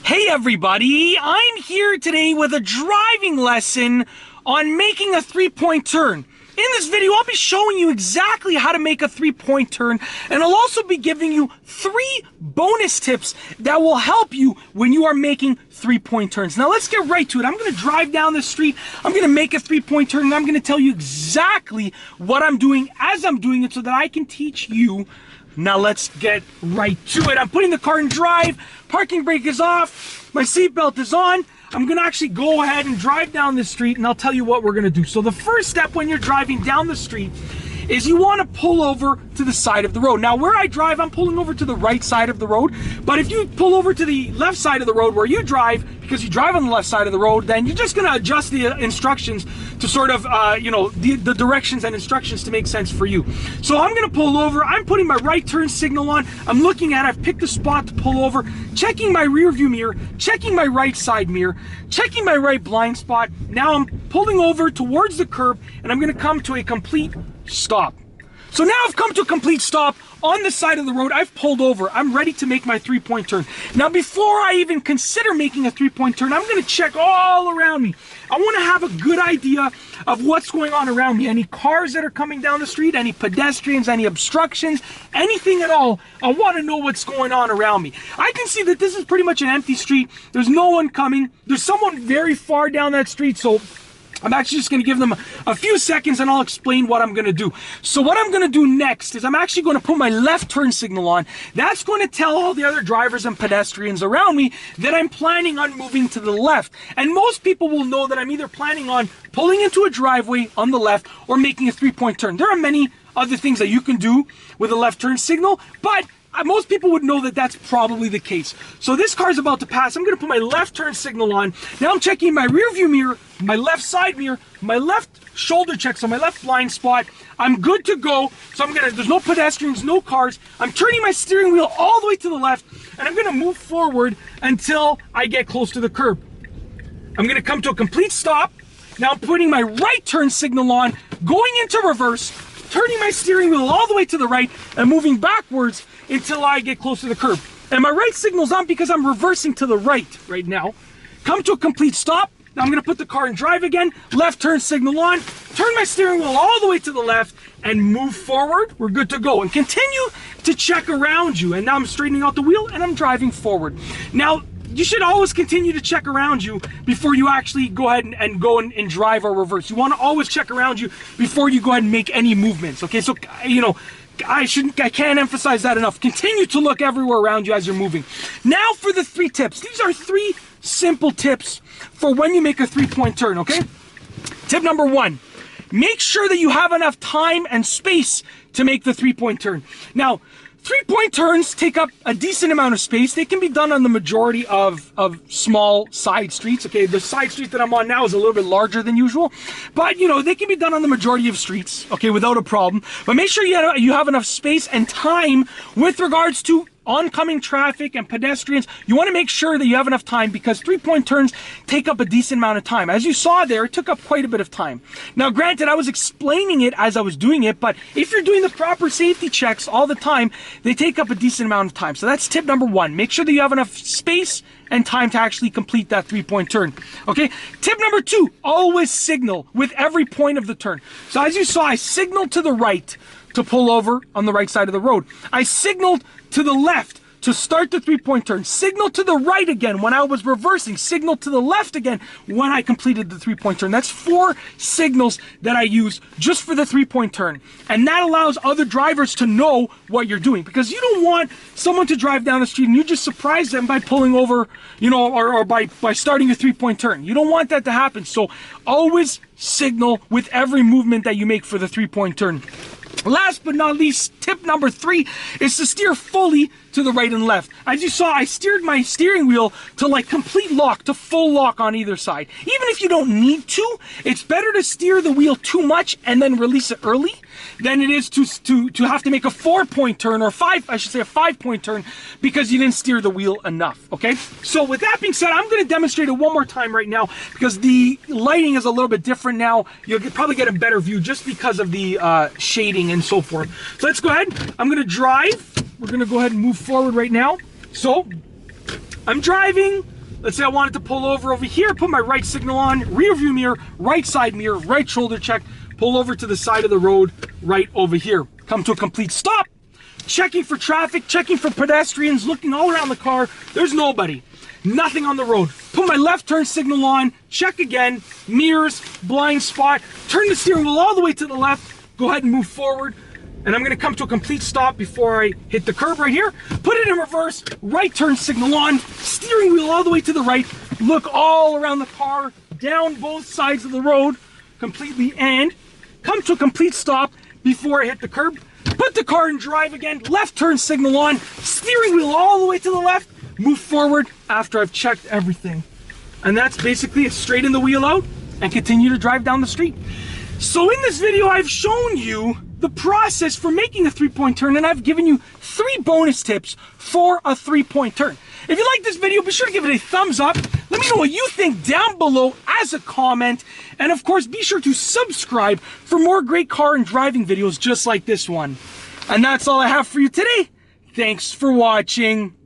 Hey everybody, I'm here today with a driving lesson on making a three-point turn. In this video, I'll be showing you exactly how to make a three-point turn, and I'll also be giving you 3 bonus tips that will help you when you are making three-point turns. Now let's get right to it. I'm going to drive down the street, I'm going to make a three-point turn, and I'm going to tell you exactly what I'm doing as I'm doing it so that I can teach you. Now let's get right to it. I'm putting the car in drive, parking brake is off, my seatbelt is on. I'm gonna actually go ahead and drive down the street and I'll tell you what we're gonna do. So the first step when you're driving down the street is you wanna pull over to the side of the road. Now where I drive, I'm pulling over to the right side of the road, but if you pull over to the left side of the road where you drive, because you drive on the left side of the road, then you're just gonna adjust the instructions to sort of, the directions and instructions to make sense for you. So I'm gonna pull over, I'm putting my right turn signal on, I'm looking at it, I've picked a spot to pull over, checking my rear view mirror, checking my right side mirror, checking my right blind spot. Now I'm pulling over towards the curb and I'm gonna come to a complete stop. So now I've come to a complete stop on the side of the road. I've pulled over. I'm ready to make my three-point turn. Now before I even consider making a three-point turn, I'm going to check all around me. I want to have a good idea of what's going on around me. Any cars that are coming down the street, any pedestrians, any obstructions, anything at all. I want to know what's going on around me. I can see that this is pretty much an empty street. There's no one coming. There's someone very far down that street, so I'm actually just going to give them a few seconds and I'll explain what I'm going to do. So what I'm going to do next is I'm actually going to put my left turn signal on. That's going to tell all the other drivers and pedestrians around me that I'm planning on moving to the left. And most people will know that I'm either planning on pulling into a driveway on the left or making a three-point turn. There are many other things that you can do with a left turn signal, but most people would know that that's probably the case. So this car's about to pass. I'm going to put my left turn signal on. Now I'm checking my rear view mirror, my left side mirror, my left shoulder check, so my left blind spot. I'm good to go. So there's no pedestrians, no cars. I'm turning my steering wheel all the way to the left and I'm going to move forward until I get close to the curb. I'm going to come to a complete stop. Now I'm putting my right turn signal on, going into reverse, turning my steering wheel all the way to the right and moving backwards until I get close to the curb. And my right signal's on because I'm reversing to the right now. Come to a complete stop. Now I'm gonna put the car in drive again, left turn signal on, turn my steering wheel all the way to the left and move forward. We're good to go. And continue to check around you. And now I'm straightening out the wheel and I'm driving forward. Now, you should always continue to check around you before you actually go ahead and go and drive or reverse. You want to always check around you before you go ahead and make any movements. Okay, so I can't emphasize that enough. Continue to look everywhere around you as you're moving. Now for the 3 tips. These are 3 simple tips for when you make a three-point turn, okay? Tip number 1, make sure that you have enough time and space to make the three-point turn. Now, three-point turns take up a decent amount of space. They can be done on the majority of small side streets. Okay, the side street that I'm on now is a little bit larger than usual, but they can be done on the majority of streets, okay, without a problem. But make sure you have enough space and time with regards to oncoming traffic and pedestrians. You want to make sure that you have enough time because three-point turns take up a decent amount of time. As you saw there, it took up quite a bit of time. Now, granted, I was explaining it as I was doing it, but if you're doing the proper safety checks all the time, they take up a decent amount of time. So that's tip number 1. Make sure that you have enough space and time to actually complete that three-point turn. Okay, tip number 2, always signal with every point of the turn. So as you saw, I signaled to the right to pull over on the right side of the road. I signaled to the left to start the three-point turn. Signal to the right again when I was reversing. Signal to the left again when I completed the three-point turn. That's 4 signals that I use just for the three-point turn. And that allows other drivers to know what you're doing, because you don't want someone to drive down the street and you just surprise them by pulling over, or by starting a three-point turn. You don't want that to happen. So always signal with every movement that you make for the three-point turn. Last but not least, tip number 3 is to steer fully to the right and left. As you saw, I steered my steering wheel to complete lock, to full lock on either side. Even if you don't need to, it's better to steer the wheel too much and then release it early than it is to have to make a 4-point turn, or a 5-point turn, because you didn't steer the wheel enough, okay? So with that being said, I'm going to demonstrate it one more time right now because the lighting is a little bit different now. You'll probably get a better view just because of the shading and so forth. So let's go ahead. I'm going to drive. We're going to go ahead and move forward right now. So I'm driving Let's say I wanted to pull over here, put my right signal on, rear view mirror, right side mirror, right shoulder check, pull over to the side of the road right over here. Come to a complete stop, checking for traffic, checking for pedestrians, looking all around the car. There's nobody, nothing on the road. Put my left turn signal on, check again, mirrors, blind spot, turn the steering wheel all the way to the left, go ahead and move forward. And I'm gonna come to a complete stop before I hit the curb right here. Put it in reverse, right turn signal on, steering wheel all the way to the right, look all around the car, down both sides of the road completely, and come to a complete stop before I hit the curb. Put the car in drive again, left turn signal on, steering wheel all the way to the left, move forward after I've checked everything. And that's basically it. Straighten the wheel out and continue to drive down the street. So in this video, I've shown you the process for making a 3-point turn, and I've given you 3 bonus tips for a 3-point turn. If you like this video, be sure to give it a thumbs up. Let me know what you think down below as a comment. And of course, be sure to subscribe for more great car and driving videos just like this one. And that's all I have for you today. Thanks for watching.